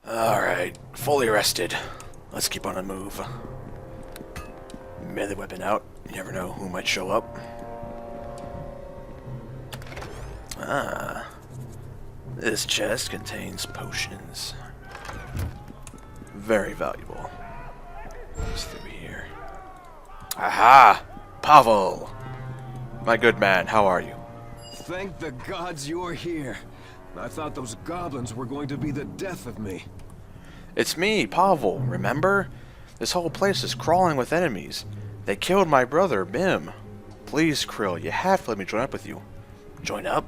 Alright, fully rested. Let's keep on the move. Melee weapon out. You never know who might show up. Ah. This chest contains potions. Very valuable. What's through here? Aha! Pavel! My good man, how are you? Thank the gods you're here. I thought those goblins were going to be the death of me. It's me, Pavel, remember? This whole place is crawling with enemies. They killed my brother, Bim. Please, Krael, you have to let me join up with you. Join up?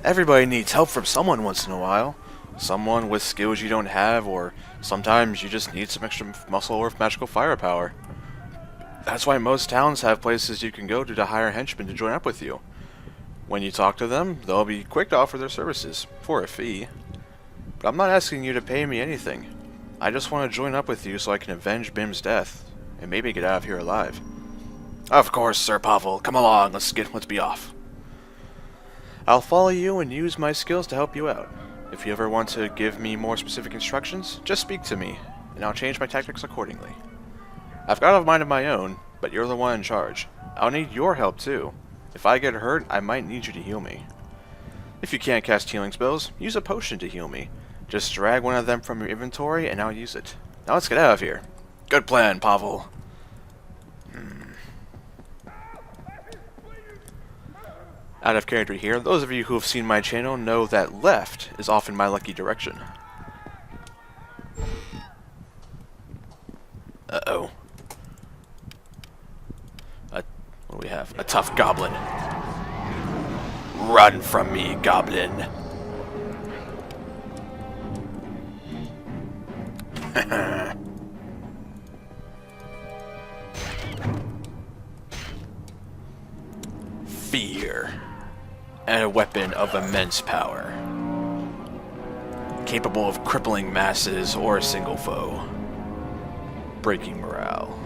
Everybody needs help from someone once in a while. Someone with skills you don't have, or sometimes you just need some extra muscle or magical firepower. That's why most towns have places you can go to hire henchmen to join up with you. When you talk to them, they'll be quick to offer their services, for a fee. But I'm not asking you to pay me anything. I just want to join up with you so I can avenge Bim's death, and maybe get out of here alive. Of course, Sir Pavel. Come along, let's be off. I'll follow you and use my skills to help you out. If you ever want to give me more specific instructions, just speak to me, and I'll change my tactics accordingly. I've got a mind of my own, but you're the one in charge. I'll need your help too. If I get hurt, I might need you to heal me. If you can't cast healing spells, use a potion to heal me. Just drag one of them from your inventory and I'll use it. Now let's get out of here. Good plan, Pavel. Out of character here, those of you who have seen my channel know that left is often my lucky direction. Uh-oh. What do we have? A tough goblin. Run from me, goblin. Fear. And a weapon of immense power. Capable of crippling masses or a single foe. Breaking morale.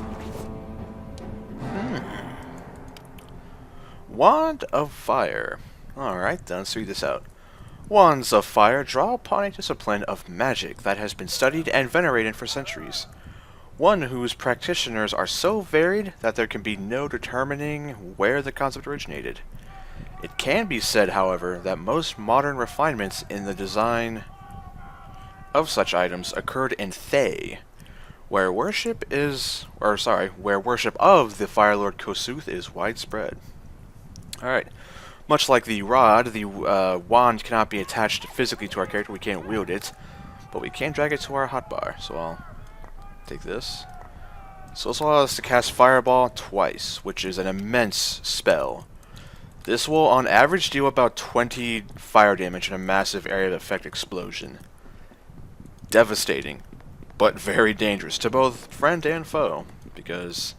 Wand of Fire. Alright, then let's read this out. Wands of Fire draw upon a discipline of magic that has been studied and venerated for centuries. One whose practitioners are so varied that there can be no determining where the concept originated. It can be said, however, that most modern refinements in the design of such items occurred in Thay, where worship of the Fire Lord Kosuth is widespread. Alright. Much like the rod, the wand cannot be attached physically to our character. We can't wield it, but we can drag it to our hotbar. So I'll take this. So this will allow us to cast Fireball twice, which is an immense spell. This will, on average, deal about 20 fire damage in a massive area of effect explosion. Devastating, but very dangerous to both friend and foe, because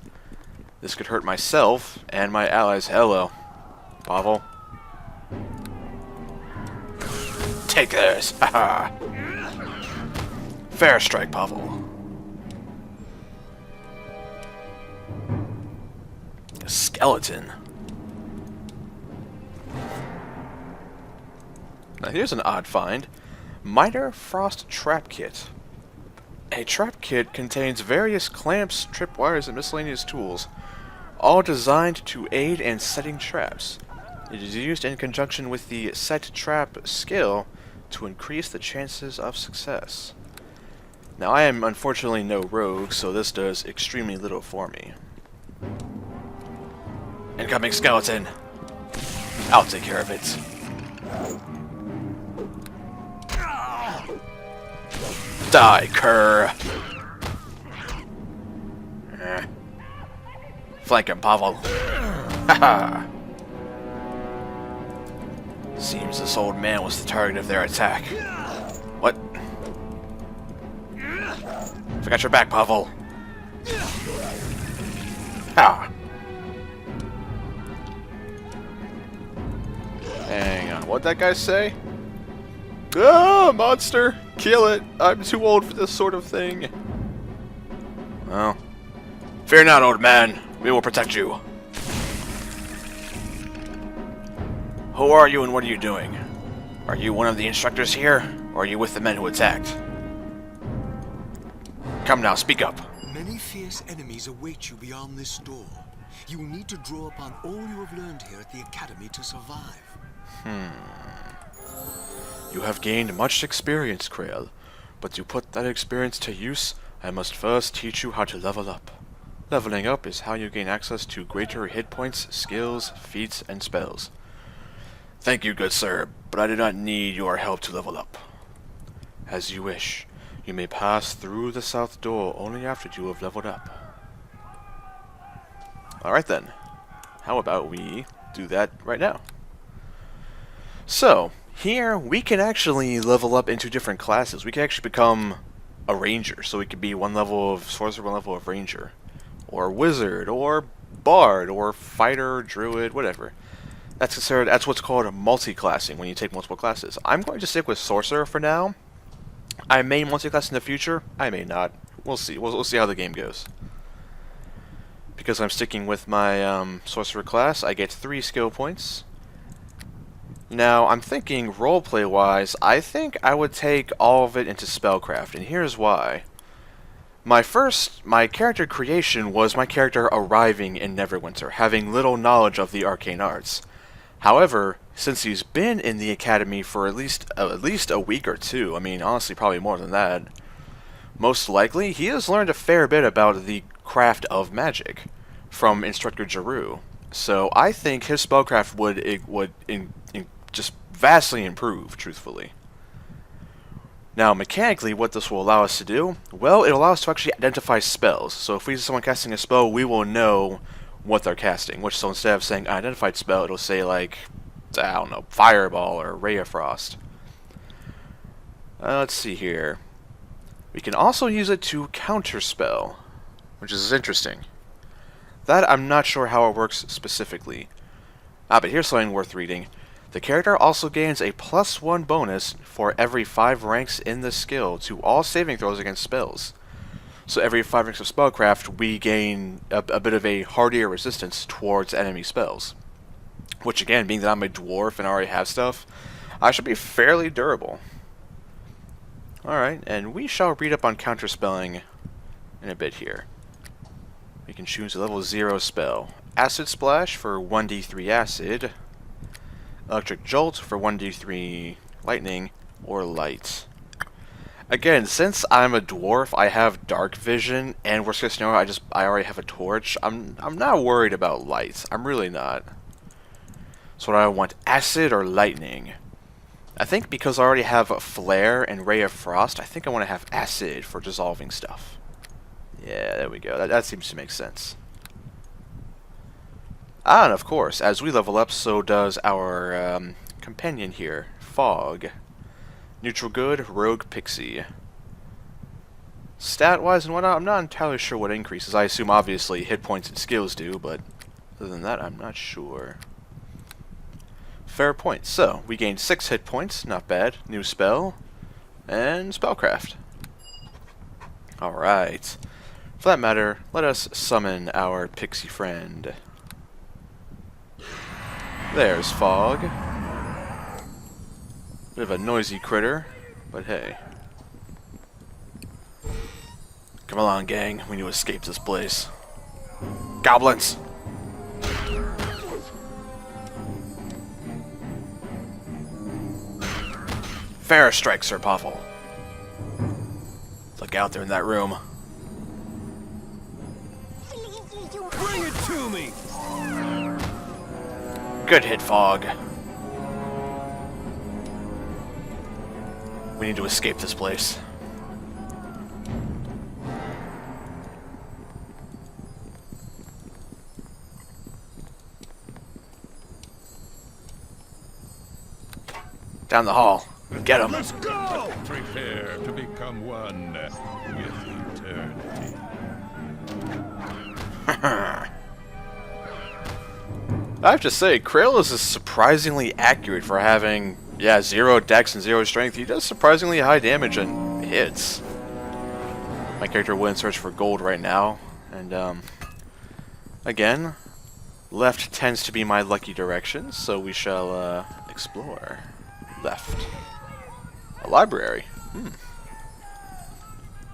this could hurt myself and my allies. Hello, Pavel. Take this! Haha! Fair strike, Pavel. A skeleton. Now here's an odd find. Miter Frost Trap Kit. A trap kit contains various clamps, tripwires, and miscellaneous tools, all designed to aid in setting traps. It is used in conjunction with the Set Trap skill to increase the chances of success. Now I am unfortunately no rogue, so this does extremely little for me. Incoming skeleton! I'll take care of it. Die, cur! Flank him, Pavel. Haha! Seems this old man was the target of their attack. What? Forgot your back, Pavel. Ha! Hang on, what'd that guy say? Ah, monster! Kill it! I'm too old for this sort of thing. Well, fear not, old man. We will protect you. Who are you and what are you doing? Are you one of the instructors here, or are you with the men who attacked? Come now, speak up. Many fierce enemies await you beyond this door. You need to draw upon all you have learned here at the Academy to survive. You have gained much experience, Krael, but to put that experience to use, I must first teach you how to level up. Leveling up is how you gain access to greater hit points, skills, feats, and spells. Thank you, good sir, but I do not need your help to level up. As you wish. You may pass through the south door only after you have leveled up. Alright then. How about we do that right now? So, here we can actually level up into different classes. We can actually become a ranger. So we could be one level of sorcerer, one level of ranger. Or wizard, or bard, or fighter, druid, whatever. That's what's called multi-classing when you take multiple classes. I'm going to stick with sorcerer for now. I may multi-class in the future. I may not. We'll see. We'll see how the game goes. Because I'm sticking with my sorcerer class, I get 3 skill points. Now, I'm thinking roleplay-wise, I think I would take all of it into spellcraft, and here's why. My character creation was my character arriving in Neverwinter, having little knowledge of the arcane arts. However, since he's been in the academy for at least a week or 2, I mean, honestly, probably more than that, most likely, he has learned a fair bit about the craft of magic from Instructor Giroux. So I think his spellcraft would just vastly improve, truthfully. Now, mechanically, what this will allow us to do, well, it'll allow us to actually identify spells. So if we see someone casting a spell, we will know what they're casting. Which, so instead of saying identified spell, it'll say, like, I don't know, Fireball or Ray of Frost. Let's see here. We can also use it to counterspell, which is interesting. That I'm not sure how it works specifically. But here's something worth reading. The character also gains a +1 bonus for every 5 ranks in the skill to all saving throws against spells. So every 5 ranks of spellcraft, we gain a bit of a hardier resistance towards enemy spells. Which again, being that I'm a dwarf and already have stuff, I should be fairly durable. Alright, and we shall read up on counterspelling in a bit here. We can choose a level 0 spell. Acid Splash for 1d3 acid. Electric Jolt for 1d3 lightning, or light. Again, since I'm a dwarf, I have dark vision, and worst case scenario, I already have a torch. I'm not worried about light. I'm really not. So what do I want, acid or lightning? I think because I already have a flare and ray of frost, I think I want to have acid for dissolving stuff. Yeah, there we go. That seems to make sense. And of course, as we level up, so does our companion here, Fog. Neutral good, rogue pixie. Stat-wise and whatnot, I'm not entirely sure what increases. I assume obviously hit points and skills do, but other than that, I'm not sure. Fair point. So, we gained 6 hit points, not bad. New spell, and spellcraft. Alright. For that matter, let us summon our pixie friend. There's Fog. Bit of a noisy critter, but hey. Come along, gang. We need to escape this place. Goblins! Fair strike, Sir Poffle. Look out there in that room. Bring it to me! Good hit, Fog. We need to escape this place. Down the hall. Get him. Let's go! Prepare to become one with eternity. I have to say, Krael is surprisingly accurate for having, 0 dex and 0 strength. He does surprisingly high damage and hits. My character wouldn't search for gold right now. And, again, left tends to be my lucky direction, so we shall, explore. Left. A library.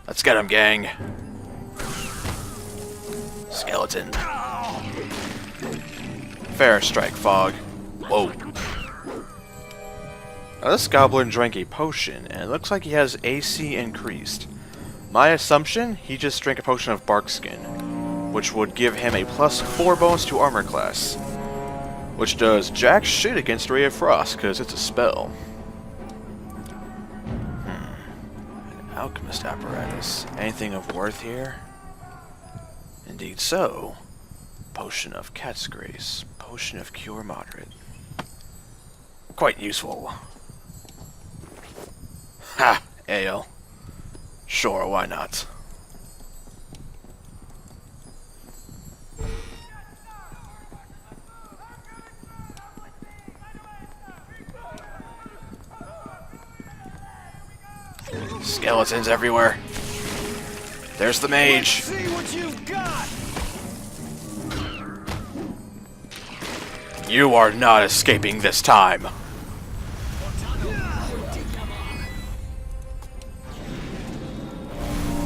Let's get him, gang. Skeleton. Fair strike, Fog. Whoa. Now this goblin drank a potion, and it looks like he has AC increased. My assumption, he just drank a potion of bark skin, which would give him a +4 bonus to armor class. Which does jack shit against Ray of Frost, because it's a spell. An alchemist apparatus. Anything of worth here? Indeed so. Potion of Cat's Grace. Potion of Cure Moderate. Quite useful. Ha! Ale. Sure, why not? Skeletons everywhere. There's the mage. Let's see what you've got. You are not escaping this time.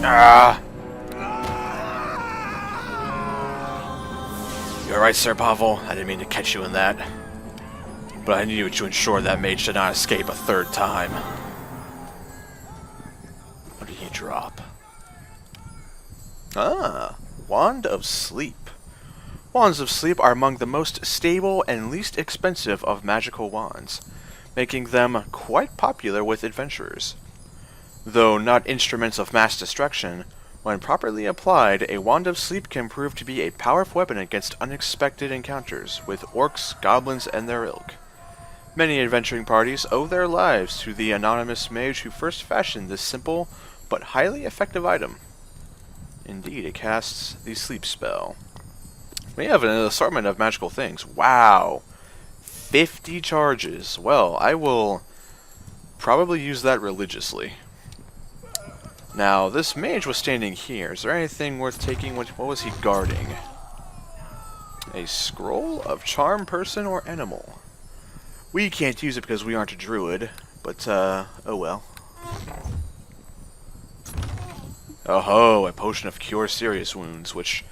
Ah. You're right, Sir Pavel. I didn't mean to catch you in that. But I needed to ensure that mage did not escape a third time. What did he drop? Ah, Wand of Sleep. Wands of Sleep are among the most stable and least expensive of magical wands, making them quite popular with adventurers. Though not instruments of mass destruction, when properly applied, a Wand of Sleep can prove to be a powerful weapon against unexpected encounters with orcs, goblins, and their ilk. Many adventuring parties owe their lives to the anonymous mage who first fashioned this simple but highly effective item. Indeed, it casts the sleep spell. We have an assortment of magical things. Wow! 50 charges. Well, I will probably use that religiously. Now, this mage was standing here. Is there anything worth taking? What was he guarding? A scroll of charm person or animal. We can't use it because we aren't a druid, but, oh well. Oh ho, a potion of cure serious wounds, which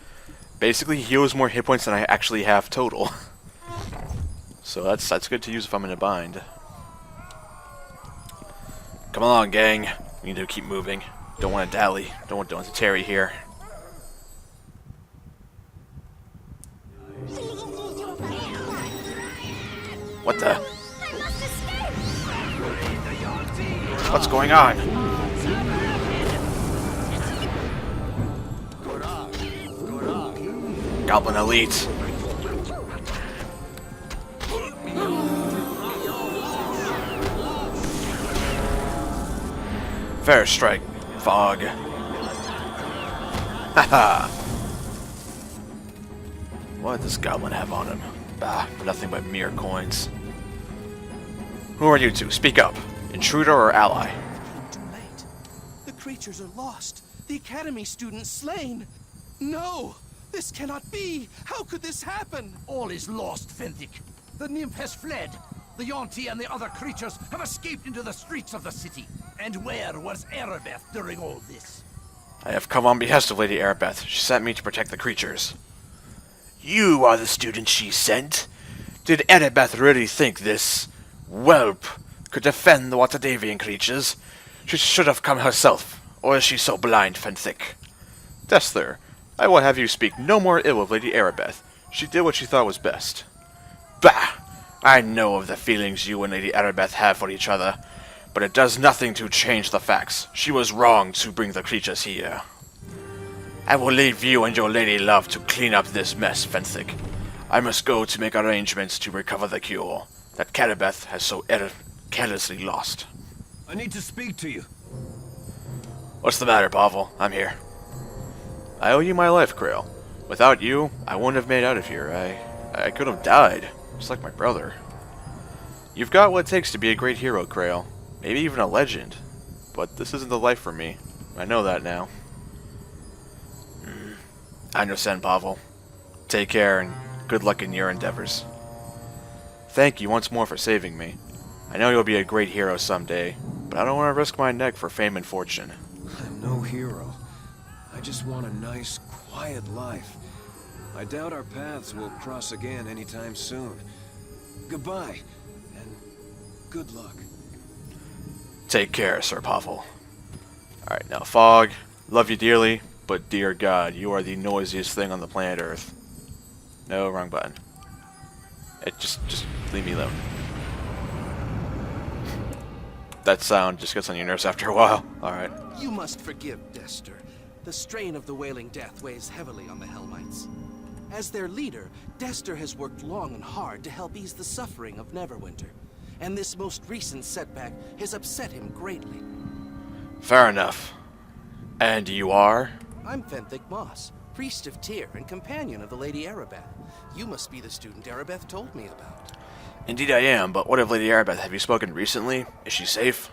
basically heals more hit points than I actually have total. So that's good to use if I'm in a bind. Come along, gang. We need to keep moving. Don't want to dally. Don't want to tarry here. What the? What's going on? Goblin Elite. Fair strike, Fog. Haha. What does this goblin have on him? Bah, nothing but mere coins. Who are you two? Speak up. Intruder or ally? Too late. The creatures are lost. The academy students slain. No! This cannot be! How could this happen? All is lost, Fenthic. The nymph has fled. The Yonti and the other creatures have escaped into the streets of the city. And where was Erebeth during all this? I have come on behest of Lady Erebeth. She sent me to protect the creatures. You are the student she sent? Did Erebeth really think this whelp could defend the Watadavian creatures? She should have come herself. Or is she so blind, Fenthic? Destler, I will have you speak no more ill of Lady Erebeth. She did what she thought was best. Bah! I know of the feelings you and Lady Erebeth have for each other, but it does nothing to change the facts. She was wrong to bring the creatures here. I will leave you and your lady love to clean up this mess, Fenthic. I must go to make arrangements to recover the cure that Erebeth has so carelessly lost. I need to speak to you. What's the matter, Pavel? I'm here. I owe you my life, Krael. Without you, I wouldn't have made out of here. I could have died, just like my brother. You've got what it takes to be a great hero, Krael. Maybe even a legend. But this isn't the life for me. I know that now. I understand, Pavel. Take care, and good luck in your endeavors. Thank you once more for saving me. I know you'll be a great hero someday, but I don't want to risk my neck for fame and fortune. I'm no hero. I just want a nice, quiet life. I doubt our paths will cross again anytime soon. Goodbye, and good luck. Take care, Sir Pavel. Alright, now Fog, love you dearly, but dear God, you are the noisiest thing on the planet Earth. No, wrong button. Just leave me alone. That sound just gets on your nerves after a while. Alright. You must forgive Dester. The strain of the Wailing Death weighs heavily on the Hellmites. As their leader, Dester has worked long and hard to help ease the suffering of Neverwinter, and this most recent setback has upset him greatly. Fair enough. And you are? I'm Fenthic Moss, priest of Tyr and companion of the Lady Arabeth. You must be the student Arabeth told me about. Indeed I am, but what of Lady Arabeth? Have you spoken recently? Is she safe?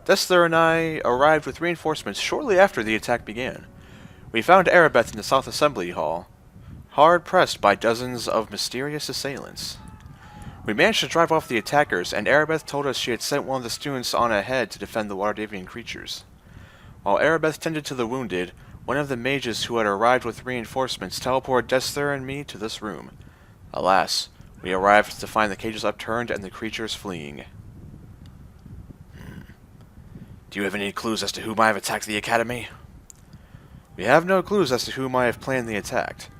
Destler and I arrived with reinforcements shortly after the attack began. We found Arabeth in the South Assembly Hall, hard pressed by dozens of mysterious assailants. We managed to drive off the attackers, and Arabeth told us she had sent one of the students on ahead to defend the Waterdavian creatures. While Arabeth tended to the wounded, one of the mages who had arrived with reinforcements teleported Destler and me to this room. Alas, we arrived to find the cages upturned and the creatures fleeing. Do you have any clues as to who might have attacked the Academy? We have no clues as to who might have planned the attack,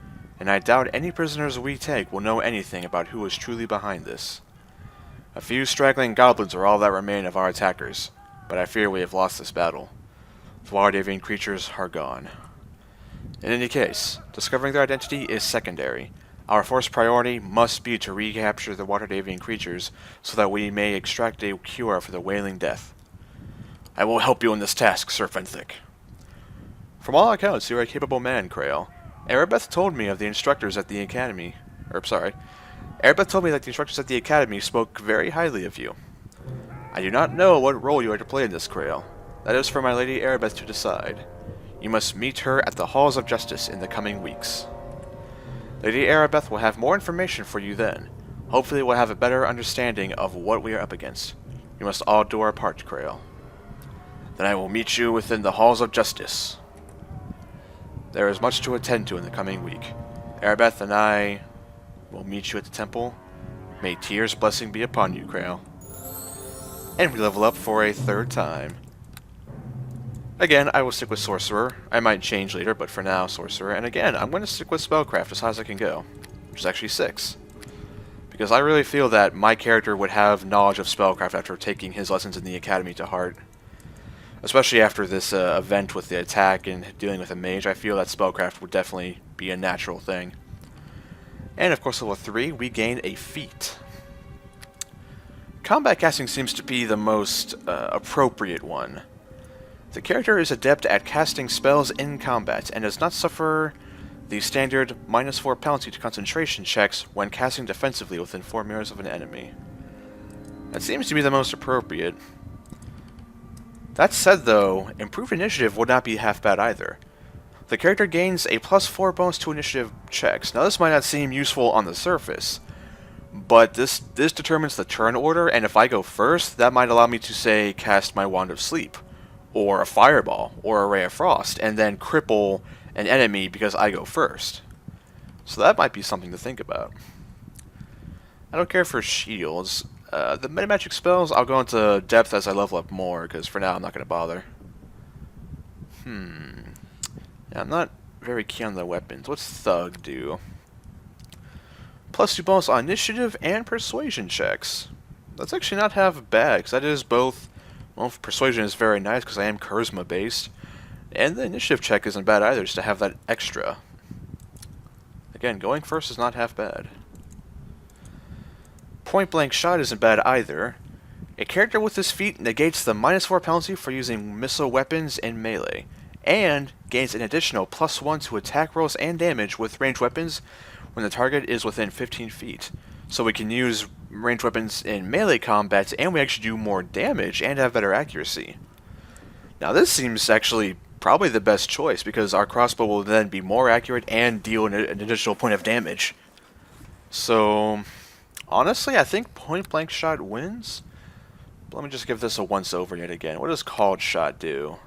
and I doubt any prisoners we take will know anything about who is truly behind this. A few straggling goblins are all that remain of our attackers, but I fear we have lost this battle. The Waterdavian creatures are gone. In any case, discovering their identity is secondary. Our first priority must be to recapture the Waterdavian creatures so that we may extract a cure for the Wailing Death. I will help you in this task, Sir Fenthic. From all accounts, you are a capable man, Krael. Arabeth told me of the instructors at the Academy. Arabeth told me that the instructors at the Academy spoke very highly of you. I do not know what role you are to play in this, Krael. That is for my Lady Arabeth to decide. You must meet her at the Halls of Justice in the coming weeks. Lady Arabeth will have more information for you then. Hopefully we'll have a better understanding of what we are up against. You must all do our part, Krael. Then I will meet you within the Halls of Justice. There is much to attend to in the coming week. Arabeth and I will meet you at the temple. May Tyr's blessing be upon you, Krael. And we level up for a third time. Again, I will stick with Sorcerer. I might change later, but for now, Sorcerer. And again, I'm going to stick with Spellcraft as high as I can go, which is actually 6. Because I really feel that my character would have knowledge of Spellcraft after taking his lessons in the Academy to heart. Especially after this event with the attack and dealing with a mage, I feel that Spellcraft would definitely be a natural thing. And of course, level 3, we gain a feat. Combat casting seems to be the most appropriate one. The character is adept at casting spells in combat and does not suffer the standard -4 penalty to concentration checks when casting defensively within 4 mirrors of an enemy. That seems to be the most appropriate. That said though, improved initiative would not be half bad either. The character gains a +4 bonus to initiative checks. Now this might not seem useful on the surface, but this determines the turn order, and if I go first, that might allow me to, say, cast my Wand of Sleep, or a Fireball, or a Ray of Frost, and then cripple an enemy because I go first. So that might be something to think about. I don't care for shields. The metamagic spells, I'll go into depth as I level up more, because for now I'm not going to bother. Yeah, I'm not very keen on the weapons. What's Thug do? +2 bonus on initiative and persuasion checks. That's actually not half bad, because that is both... Well, persuasion is very nice, because I am charisma based. And the initiative check isn't bad either, just to have that extra. Again, going first is not half bad. Point blank shot isn't bad either. A character with this feat negates the -4 penalty for using missile weapons in melee, and gains an additional +1 to attack rolls and damage with ranged weapons when the target is within 15 feet. So we can use ranged weapons in melee combat, and we actually do more damage and have better accuracy. Now this seems actually probably the best choice, because our crossbow will then be more accurate and deal an additional point of damage. So... honestly, I think point blank shot wins. But let me just give this a once over yet again. What does called shot do?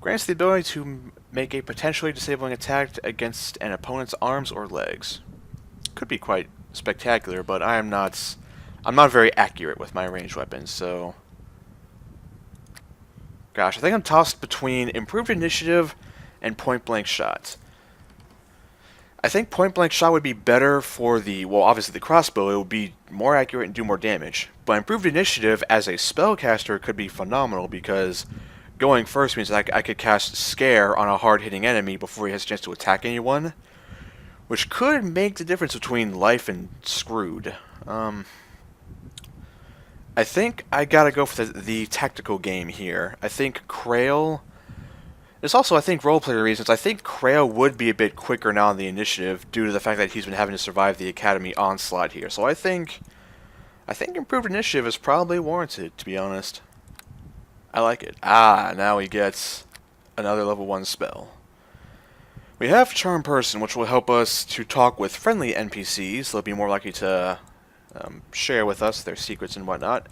Grants the ability to make a potentially disabling attack against an opponent's arms or legs. Could be quite spectacular, but I'm not very accurate with my ranged weapons, so... Gosh, I think I'm tossed between Improved Initiative and Point Blank Shot. I think Point Blank Shot would be better for the, well, obviously the crossbow. It would be more accurate and do more damage. But Improved Initiative as a spellcaster could be phenomenal because going first means I could cast Scare on a hard-hitting enemy before he has a chance to attack anyone, which could make the difference between life and screwed. I think I gotta go for the tactical game here. I think Krael... There's also, I think, roleplay reasons. I think Krael would be a bit quicker now on the initiative due to the fact that he's been having to survive the Academy onslaught here. So I think Improved Initiative is probably warranted, to be honest. I like it. Ah, now he gets another level 1 spell. We have Charm Person, which will help us to talk with friendly NPCs. They'll be more likely to share with us their secrets and whatnot.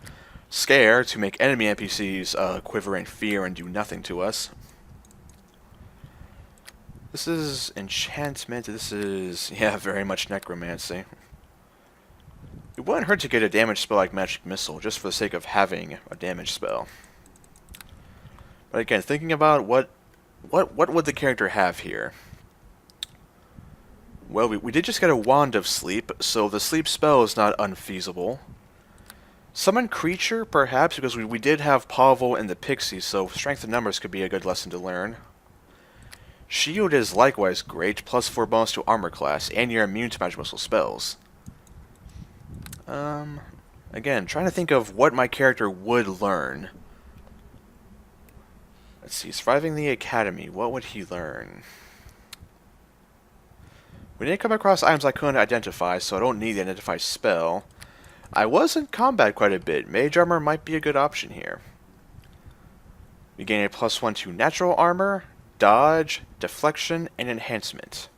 Scare, to make enemy NPCs quiver in fear and do nothing to us. This is enchantment. This is, yeah, very much necromancy. It wouldn't hurt to get a damage spell like Magic Missile, just for the sake of having a damage spell. But again, thinking about what would the character have here? Well, we did just get a Wand of Sleep, so the sleep spell is not unfeasible. Summon Creature, perhaps, because we did have Pavel and the Pixies, so Strength in Numbers could be a good lesson to learn. Shield is likewise great, plus 4 bonus to armor class, and you're immune to magic missile spells. Again, trying to think of what my character would learn. Let's see, surviving the Academy, what would he learn? We didn't come across items I couldn't identify, so I don't need the identify spell. I was in combat quite a bit. Mage armor might be a good option here. We gain a +1 to natural armor, dodge, deflection, and enhancement.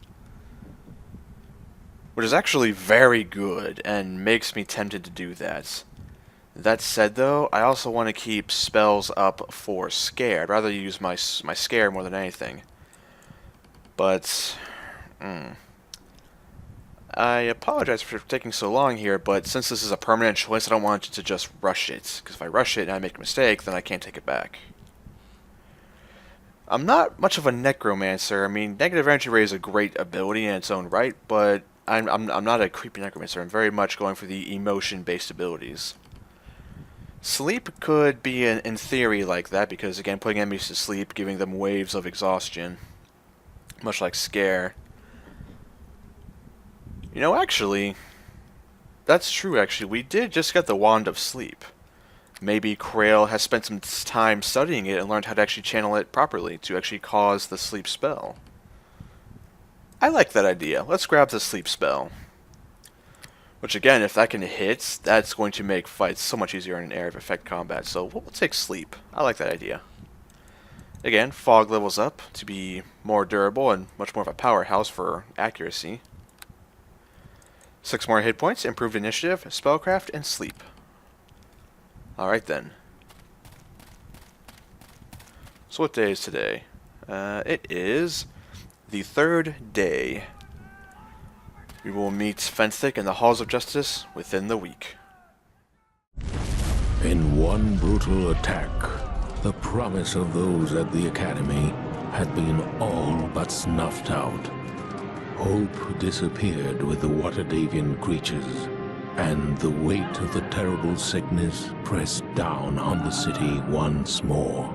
Which is actually very good, and makes me tempted to do that. That said, though, I also want to keep spells up for Scare. I'd rather use my Scare more than anything. But, I apologize for taking so long here, but since this is a permanent choice, I don't want to just rush it. Because if I rush it and I make a mistake, then I can't take it back. I'm not much of a necromancer. I mean, negative energy ray is a great ability in its own right, but I'm not a creepy necromancer. I'm very much going for the emotion-based abilities. Sleep could be in theory like that, because again, putting enemies to sleep, giving them waves of exhaustion, much like Scare. You know, actually, that's true. Actually, we did just get the Wand of Sleep. Maybe Krael has spent some time studying it and learned how to actually channel it properly to actually cause the sleep spell. I like that idea. Let's grab the sleep spell. Which again, if that can hit, that's going to make fights so much easier in an area of effect combat. So we'll take sleep. I like that idea. Again, fog levels up to be more durable and much more of a powerhouse for accuracy. 6 more hit points, improved initiative, spellcraft, and sleep. Alright then. So what day is today? It is the 3rd day. We will meet Fenthic in the Halls of Justice within the week. In one brutal attack, the promise of those at the Academy had been all but snuffed out. Hope disappeared with the Waterdavian creatures, and the weight of the terrible sickness pressed down on the city once more.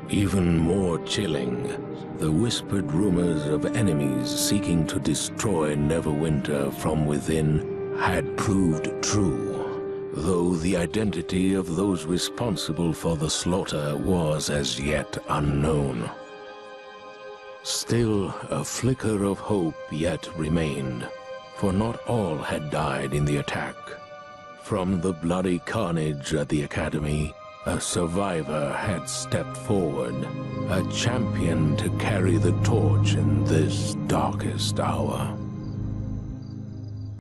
Even more chilling, the whispered rumors of enemies seeking to destroy Neverwinter from within had proved true, though the identity of those responsible for the slaughter was as yet unknown. Still, a flicker of hope yet remained, for not all had died in the attack. From the bloody carnage at the Academy, a survivor had stepped forward, a champion to carry the torch in this darkest hour.